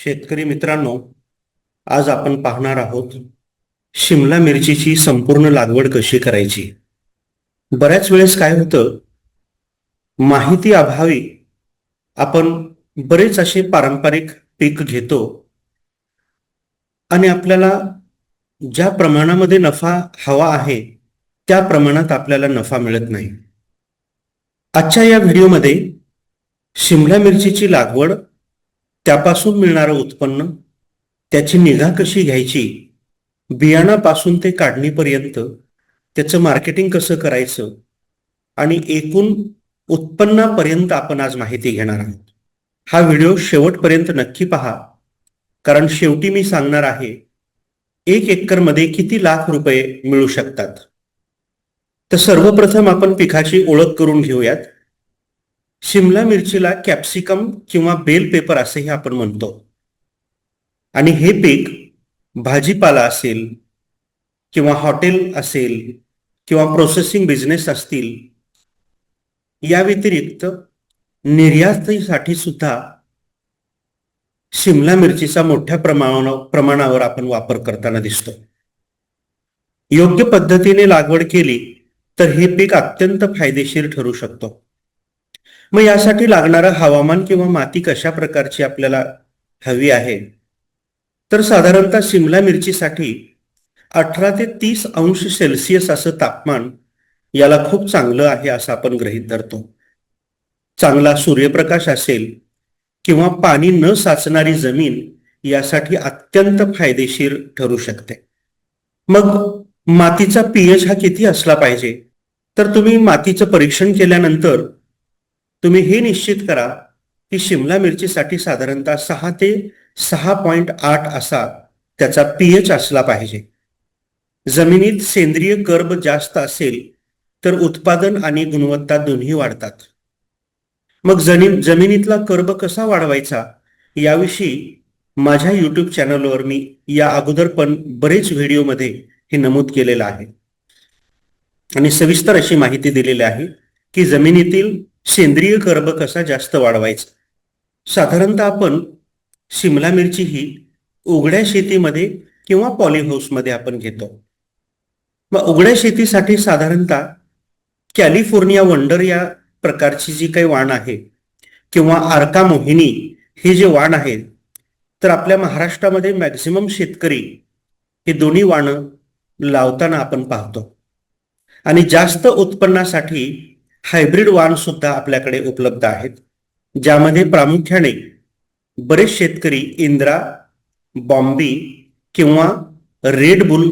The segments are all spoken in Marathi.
शेतकरी मित्रांनो, आज आपण पाहणार आहोत शिमला मिरचीची संपूर्ण लागवड कशी करायची. बऱ्याच वेळेस काय होतं, माहिती अभावी आपण बरेच असे पारंपरिक पीक घेतो आणि आपल्याला ज्या प्रमाणामध्ये नफा हवा आहे त्या प्रमाणात आपल्याला नफा मिळत नाही. आजच्या या व्हिडिओमध्ये शिमला मिरचीची लागवड, त्यापासून मिळणारं उत्पन्न, त्याची निगा कशी घ्यायची, बियाणापासून ते काढणीपर्यंत त्याचं मार्केटिंग कसं करायचं आणि एकूण उत्पन्नापर्यंत आपण आज माहिती घेणार आहोत. हा व्हिडिओ शेवटपर्यंत नक्की पहा, कारण शेवटी मी सांगणार आहे 1 एकरमध्ये किती लाख रुपये मिळू शकतात. तर सर्वप्रथम आपण पिकाची ओळख करून घेऊयात. शिमला मिरचीला कॅप्सिकम किंवा बेल पेपर असेही आपण म्हणतो आणि हे पीक भाजीपाला असेल किंवा हॉटेल असेल किंवा प्रोसेसिंग बिझनेस असतील, या व्यतिरिक्त निर्यातीसाठी सुद्धा शिमला मिरचीचा मोठ्या प्रमाणावर आपण वापर करताना दिसतो. योग्य पद्धतीने लागवड केली तर हे पीक अत्यंत फायदेशीर ठरू शकतो. मग यासाठी लागणारं हवामान किंवा माती कशा प्रकारची आपल्याला हवी आहे, तर साधारणतः शिमला मिरचीसाठी 18 ते 30 अंश सेल्सिअस असं तापमान याला खूप चांगलं आहे असं आपण गृहीत धरतो. चांगला सूर्यप्रकाश असेल किंवा पाणी न साचणारी जमीन यासाठी अत्यंत फायदेशीर ठरू शकते. मग मातीचा पीएच हा किती असला पाहिजे, तर तुम्ही मातीचं परीक्षण केल्यानंतर तुम्ही हे निश्चित करा की शिमला मिरचीसाठी साधारणतः 6 ते 6.8 असा त्याचा पीएच असला पाहिजे. जमिनीत सेंद्रिय कर्ब जास्त असेल तर उत्पादन आणि गुणवत्ता दोन्ही वाढतात. मग जमिनीतला कर्ब कसा वाढवायचा याविषयी माझ्या यूट्यूब चॅनलवर मी या अगोदर पण बरेच व्हिडिओमध्ये हे नमूद केलेलं आहे आणि सविस्तर अशी माहिती दिलेली आहे की जमिनीतील सेंद्रिय कर्ब कसा जास्त वाढवायचा. साधारणतः आपण शिमला मिरची ही उघड्या शेतीमध्ये किंवा पॉलीहाऊसमध्ये आपण घेतो. मग उघड्या शेतीसाठी साधारणतः कॅलिफोर्निया वंडर या प्रकारची जी काही वाण आहे किंवा आर्का मोहिनी हे जे वाण आहे, तर आपल्या महाराष्ट्रामध्ये मॅक्झिमम शेतकरी हे दोन्ही वाणं लावताना आपण पाहतो. आणि जास्त उत्पन्नासाठी हायब्रिड वाण सुद्धा आपल्याकडे उपलब्ध आहेत, ज्यामध्ये प्रामुख्याने बरेच शेतकरी इंद्रा, बॉम्बी किंवा रेड बुल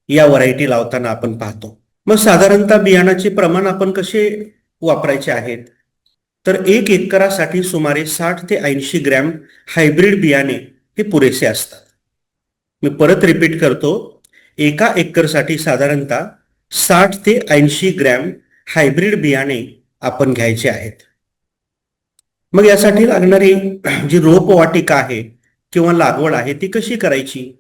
या व्हरायटी लावताना आपण पाहतो. मग साधारणतः बियाणाचे प्रमाण आपण कसे वापरायचे आहेत, तर 1 एकरासाठी सुमारे 60 ते 80 ग्रॅम हायब्रिड बियाणे हे पुरेसे असतात. मी परत रिपीट करतो, 1 एकरसाठी साधारणतः 60 ते 80 ग्रॅम हायब्रिड बियाणे आपण घ्यायचे आहेत. मग यासाठी लागणारी जी रोपवाटिका आहे किंवा लागवड आहे ती कशी करायची,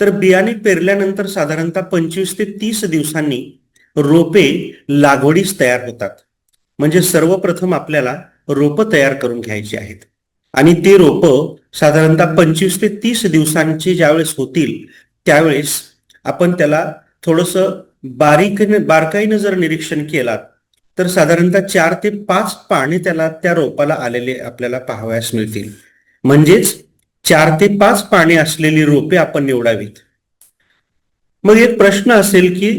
तर बियाणे पेरल्यानंतर साधारणतः 25 ते 30 दिवसांनी रोपे लागवडीस तयार होतात. म्हणजे सर्वप्रथम आपल्याला रोपं तयार करून घ्यायची आहेत आणि ते रोपं साधारणतः 25 ते 30 दिवसांचे ज्यावेळेस होतील त्यावेळेस आपण त्याला थोडंसं बारकाईनं जर निरीक्षण केलात तर साधारणतः 4 ते 5 पाने त्या रोपाला आलेले आपल्याला पाहावयास मिळतील. म्हणजेच 4 ते 5 पाने असलेली रोपे आपण निवडावीत. मग एक प्रश्न असेल की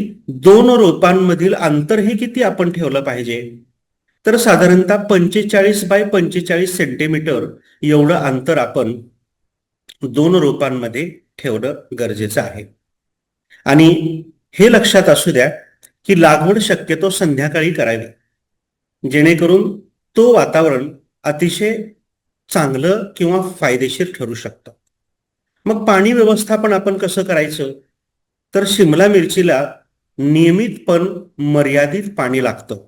2 रोपांमधील अंतर हे किती आपण ठेवलं पाहिजे, तर साधारणतः 45 बाय 45 सेंटीमीटर एवढं अंतर आपण 2 रोपांमध्ये ठेवणं गरजेचं आहे. आणि हे लक्षात असू द्या की लागवड शक्यतो संध्याकाळी करावी, जेणेकरून तो वातावरण अतिशय चांगलं किंवा फायदेशीर ठरू शकतं. मग पाणी व्यवस्थापन आपण कसं करायचं, तर शिमला मिरचीला नियमित पण मर्यादित पाणी लागतं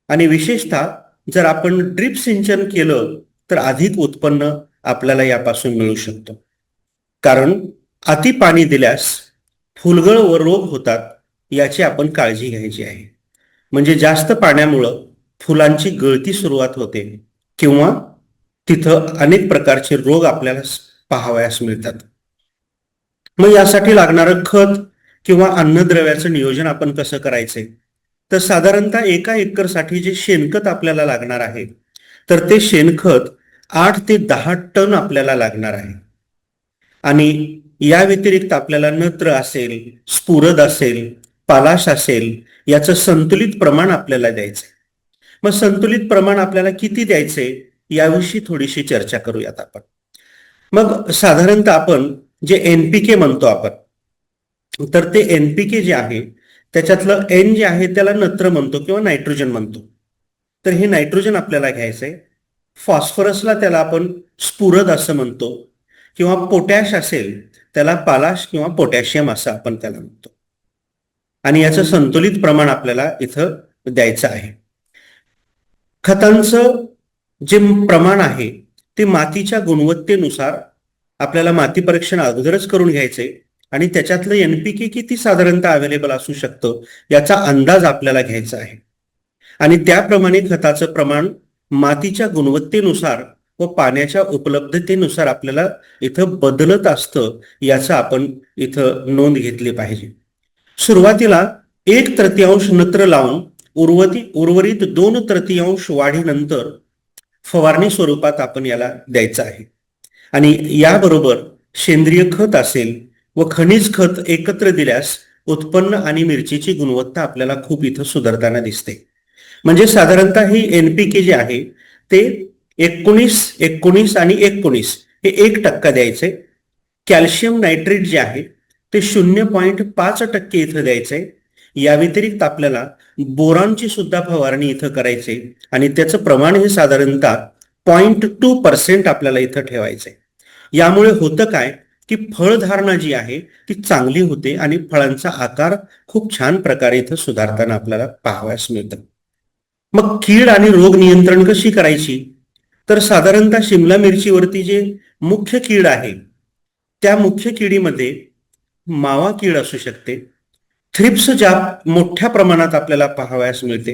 आणि विशेषतः जर आपण ड्रिप सिंचन केलं तर अधिक उत्पन्न आपल्याला यापासून मिळू शकतं. कारण अति पाणी दिल्यास फुलगळ व रोग होतात, याची आपण काळजी घ्यायची आहे. म्हणजे जास्त पाण्यामुळं फुलांची गळती सुरुवात होते किंवा तिथं अनेक प्रकारचे रोग आपल्याला पाहावयास मिळतात. मग यासाठी लागणारं खत किंवा अन्नद्रव्याचं नियोजन आपण कसं करायचंय, तर साधारणतः एका एकरसाठी जे शेणखत आपल्याला लागणार आहे, तर ते शेणखत 8 ते 10 टन आपल्याला लागणार आहे. आणि या व्यतिरिक्त आपल्याला नत्र असेल, स्फुरद असेल, पालाश असेल, याचं संतुलित प्रमाण आपल्याला द्यायचंय. मग संतुलित प्रमाण आपल्याला किती द्यायचे याविषयी थोडीशी चर्चा करूयात आपण. मग साधारणतः आपण जे एनपीके म्हणतो आपण, तर ते एनपीके जे आहे त्याच्यातलं एन जे आहे त्याला नत्र म्हणतो किंवा नायट्रोजन म्हणतो. तर हे नायट्रोजन आपल्याला घ्यायचंय. फॉस्फरसला त्याला आपण स्फुरद असं म्हणतो, किंवा पोटॅश असेल त्याला पालाश किंवा पोटॅशियम असं आपण त्याला म्हणतो. आणि याचं संतुलित प्रमाण आपल्याला इथं द्यायचं आहे. खतांचं जे प्रमाण आहे ते मातीच्या गुणवत्तेनुसार आपल्याला माती परीक्षण अगोदरच करून घ्यायचंय आणि त्याच्यातलं एनपीके किती साधारणतः अवेलेबल असू शकतं याचा अंदाज आपल्याला घ्यायचा आहे. आणि त्याप्रमाणे खताचं प्रमाण मातीच्या गुणवत्तेनुसार व पाण्याच्या उपलब्धतेनुसार आपल्याला इथं बदलत असतं, याचं आपण इथं नोंद घेतली पाहिजे. सुरुवातीला 1/3 नत्र लावून उर्वरित 2/3 वाढीनंतर फवारणी स्वरूपात आपण याला द्यायचं आहे. आणि याबरोबर सेंद्रिय खत असेल व खनिज खत एकत्र दिल्यास उत्पन्न आणि मिरचीची गुणवत्ता आपल्याला खूप इथं सुधारताना दिसते. म्हणजे साधारणतः ही एनपीके जे आहे ते 19, 19 आणि 19 हे 1% द्यायचे. कॅल्शियम नायट्रेट जे आहे ते 0.5% इथं द्यायचंय. या व्यतिरिक्त आपल्याला बोरॉनची सुद्धा फवारणी इथं करायची आणि त्याचं प्रमाण हे साधारणतः 0.2% आपल्याला इथं ठेवायचंय. यामुळे होतं काय की फळधारणा जी आहे ती चांगली होते आणि फळांचा आकार खूप छान प्रकारे इथं सुधारताना आपल्याला पाहावयास मिळतं. मग कीड आणि रोग नियंत्रण कशी करायची, तर साधारणतः शिमला मिरचीवरती जे मुख्य कीड आहे त्या मुख्य किडीमध्ये मावा कीड असू शकते. थ्रिप्स ज्या मोठ्या प्रमाणात आपल्याला पाहावयास मिळते.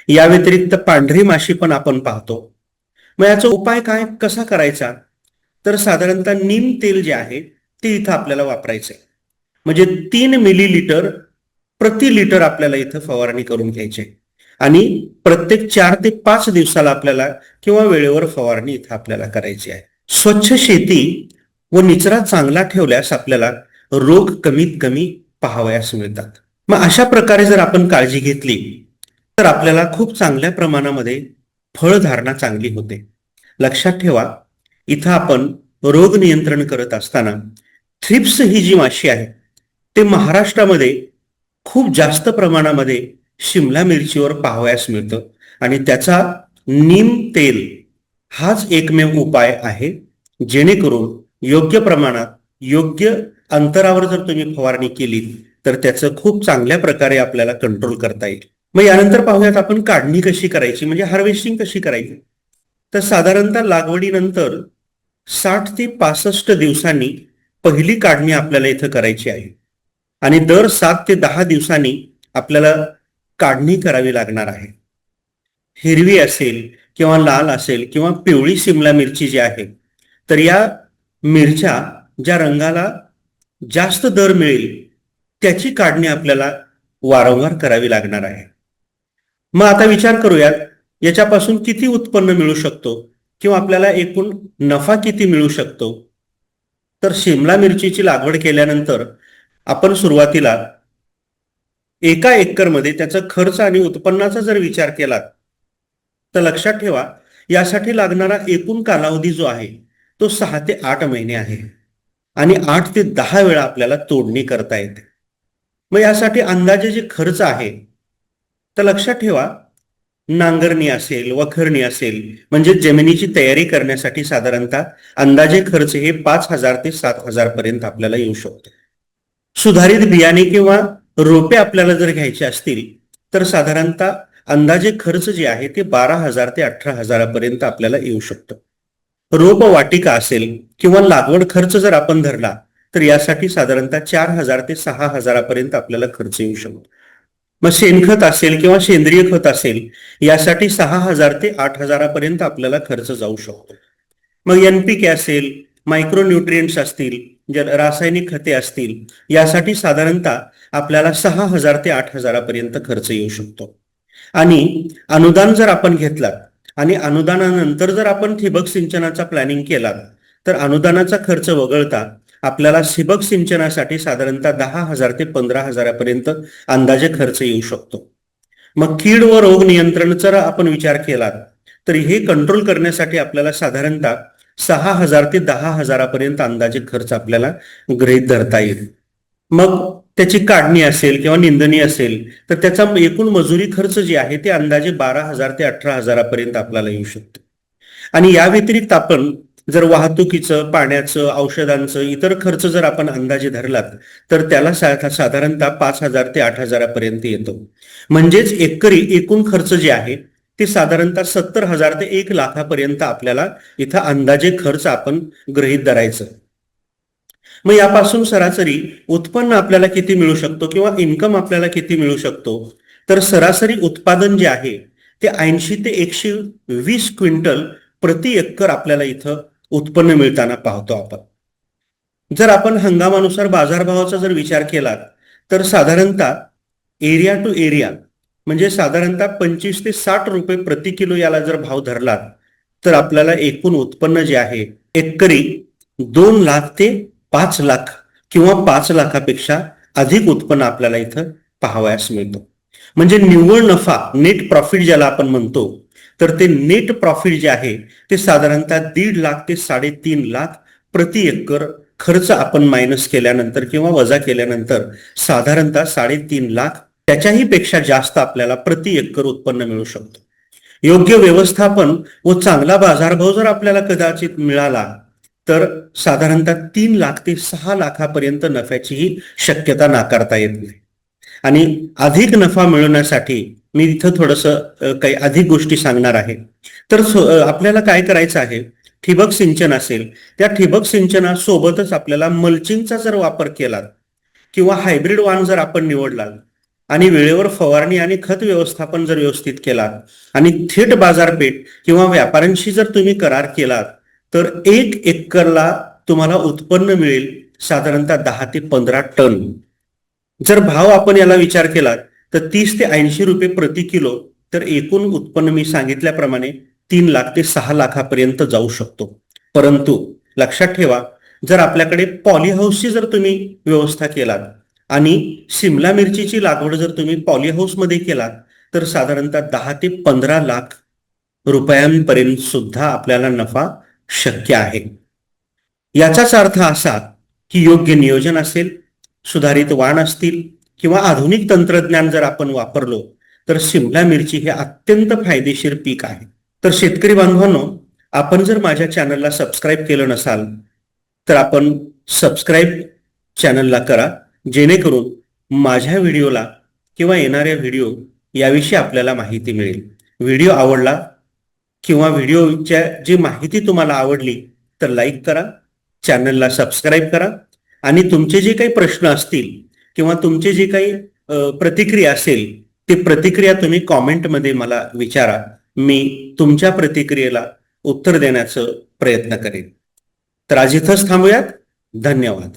या व्यतिरिक्त पांढरी माशी पण आपण पाहतो. मग याचा उपाय काय कसा करायचा, तर साधारणतः नीम तेल जे आहे ते इथं आपल्याला वापरायचंय. म्हणजे 3 मिलीलिटर प्रति लिटर आपल्याला इथं फवारणी करून घ्यायची आणि प्रत्येक 4 ते 5 दिवसाला आपल्याला किंवा वेळेवर फवारणी इथं आपल्याला करायची आहे. स्वच्छ शेती व निचरा चांगला ठेवल्यास आपल्याला रोग कमीत कमी पाहावयास मिळतात. मग अशा प्रकारे जर आपण काळजी घेतली तर आपल्याला खूप चांगल्या प्रमाणामध्ये फळधारणा चांगली होते. लक्षात ठेवा, इथं आपण रोग नियंत्रण करत असताना थ्रिप्स ही जी माशी आहे ते महाराष्ट्रामध्ये खूप जास्त प्रमाणामध्ये शिमला मिरचीवर पाहावयास मिळतं आणि त्याचा नीम तेल हाच एकमेव उपाय आहे, जेणेकरून योग्य प्रमाणात योग्य अंतरावर जर तुम्ही फवारणी केली तर त्याचं खूप चांगल्या प्रकारे आपल्याला कंट्रोल करता येईल. मग यानंतर पाहूयात आपण काढणी कशी करायची, म्हणजे हार्वेस्टिंग कशी करायची. तर साधारणतः लागवडीनंतर 60 ते 65 दिवसांनी पहिली काढणी आपल्याला इथं करायची आहे आणि दर 7 ते 10 दिवसांनी आपल्याला काढणी करावी लागणार आहे. हिरवी असेल किंवा लाल असेल किंवा पिवळी शिमला मिरची जी आहे, तर या मिरच्या ज्या रंगाला जास्त दर मिळेल त्याची काढणी आपल्याला वारंवार करावी लागणार आहे. मग आता विचार करूयात याच्यापासून किती उत्पन्न मिळू शकतो किंवा आपल्याला एकूण नफा किती मिळू शकतो. तर शिमला मिरचीची लागवड केल्यानंतर आपण सुरुवातीला एका एकरमध्ये त्याचा खर्च आणि उत्पन्नाचा जर विचार केला तर लक्षात ठेवा, यासाठी लागणारा एकूण कालावधी जो आहे तो 6 ते 8 महिने आहे आणि 8 ते 10 वेळा आपल्याला तोडणी करता येते. मग यासाठी अंदाजे जे खर्च आहे तर लक्षात ठेवा, नांगरणी असेल वखरणी असेल म्हणजे जमिनीची तयारी करण्यासाठी साधारणतः अंदाजे खर्च हे 5,000 ते 7,000 पर्यंत आपल्याला येऊ शकतो. सुधारित बियाणे किंवा रोपे आपल्याला जर घ्यायचे असतील तर साधारणतः अंदाजे खर्च जे आहे ते 12,000 ते 18,000 पर्यंत आपल्याला येऊ शकतं. रोप वाटिका असेल किंवा लागवड खर्च जर आपण धरला तर यासाठी साधारणतः 4,000 ते 6,000 पर्यंत आपल्याला खर्च येऊ शकतो. मग शेणखत असेल किंवा सेंद्रिय खत असेल यासाठी 6,000 ते 8,000 पर्यंत आपल्याला खर्च जाऊ शकतो. मग NPK असेल, मायक्रोन्यूट्रिएंट्स असतील, रासायनिक खते असतील, यासाठी साधारणतः आपल्याला 6,000 ते 8,000 पर्यंत खर्च येऊ शकतो. आणि अनुदान जर आपण घेतलात आणि अनुदानानंतर जर आपण ठिबक सिंचनाचा प्लॅनिंग केला तर अनुदानाचा खर्च वगळता आपल्याला ठिबक सिंचनासाठी साधारणतः 10,000 ते 15,000 पर्यंत अंदाजे खर्च येऊ शकतो. मग कीड व रोग नियंत्रण जर आपण विचार केला तर हे कंट्रोल करण्यासाठी आपल्याला साधारणतः 6,000 ते 10,000 पर्यंत अंदाजे खर्च आपल्याला गृहीत धरता येईल. मग त्याची काढणी असेल किंवा निंदणी असेल तर त्याचा एकूण मजुरी खर्च जे आहे ते अंदाजे 12,000 ते 18,000 पर्यंत आपल्याला येऊ शकतो. आणि या व्यतिरिक्त आपण जर वाहतुकीचं, पाण्याचं, औषधांचं इतर खर्च जर आपण अंदाजे धरलात तर त्याला साधारणतः 5,000 ते 8,000 पर्यंत येतो. म्हणजेच एकरी एकूण खर्च जे आहे ते साधारणतः 70,000 ते 1,00,000 आपल्याला इथं अंदाजे खर्च आपण गृहीत धरायचं. मग यापासून सरासरी उत्पन्न आपल्याला किती मिळू शकतो किंवा इन्कम आपल्याला किती मिळू शकतो तर सरासरी उत्पादन जे आहे ते 80 ते 120 क्विंटल प्रति एकर आपल्याला इथं उत्पन्न मिळताना पाहतो आपण. जर आपण हंगामानुसार बाजारभावाचा जर विचार केला तर साधारणतः एरिया टू एरिया म्हणजे साधारणतः 25 ते 60 रुपये प्रति किलो याला जर भाव धरलात तर आपल्याला एकूण उत्पन्न जे आहे एकरी 2 लाख ते 5 लाख किंवा 5 लाखापेक्षा अधिक उत्पन्न आपल्याला इथं पाहावयास मिळतो. म्हणजे निव्वळ नफा, नेट प्रॉफिट ज्याला आपण म्हणतो, तर ते नेट प्रॉफिट जे आहे ते साधारणतः 1.5 लाख ते 3.5 लाख प्रति एकर खर्च आपण मायनस केल्यानंतर किंवा वजा केल्यानंतर साधारणतः 3.5 लाख त्याच्याही पेक्षा जास्त आपल्याला प्रति एकर उत्पन्न मिळू शकतो. योग्य व्यवस्थापन व चांगला बाजारभाव जर आपल्याला कदाचित मिळाला तर साधारणतः 3 लाख ते 6 लाखापर्यंत नफ्याचीही शक्यता नाकारता येत नाही. आणि अधिक नफा मिळवण्यासाठी मी इथं थोडंसं काही अधिक गोष्टी सांगणार आहे. तर आपल्याला काय करायचं आहे, ठिबक सिंचन असेल त्या ठिबक सिंचनासोबतच आपल्याला मल्चिंगचा जर वापर केला किंवा हायब्रिड वाण जर आपण निवडला आणि वेळेवर फवारणी आणि खत व्यवस्थापन जर व्यवस्थित केला आणि थेट बाजारपेठ किंवा व्यापाऱ्यांशी जर तुम्ही करार केलात तर 1 एकरला तुम्हाला उत्पन्न मिळेल साधारणतः 10 ते 15 टन. जर भाव आपण याला विचार केला तर 30 ते 80 रुपये प्रति किलो, तर एकूण उत्पन्न मी सांगितल्याप्रमाणे 3 लाख ते 6 लाखापर्यंत जाऊ शकतो. परंतु लक्षात ठेवा, जर आपल्याकडे पॉली हाऊसची जर तुम्ही व्यवस्था केलात आणि शिमला मिरचीची लागवड जर तुम्ही पॉली हाऊस मध्ये केलात तर साधारणतः 10 ते 15 लाख रुपयांपर्यंत सुद्धा आपल्याला नफा शक्य आहे. याचाच अर्थ असा की योग्य नियोजन असेल, सुधारित वाण असतील किंवा आधुनिक तंत्रज्ञान जर आपण वापरलो तर शिमला मिरची हे अत्यंत फायदेशीर पीक आहे. तर शेतकरी बांधवांनो, आपण जर माझ्या चॅनलला सबस्क्राईब केलं नसाल तर आपण सबस्क्राईब चॅनलला करा, जेणेकरून माझ्या व्हिडिओला किंवा येणाऱ्या व्हिडिओ याविषयी आपल्याला माहिती मिळेल. व्हिडिओ आवडला किंवा व्हिडिओच्या जी माहिती तुम्हाला आवडली तर लाईक करा, चॅनलला सबस्क्राईब करा आणि तुमचे जे काही प्रश्न असतील किंवा तुमचे जे काही प्रतिक्रिया असेल ते प्रतिक्रिया तुम्ही कॉमेंटमध्ये मला विचारा. मी तुमच्या प्रतिक्रियेला उत्तर देण्याचा प्रयत्न करेन. तर आज इथंच थांबूयात. धन्यवाद.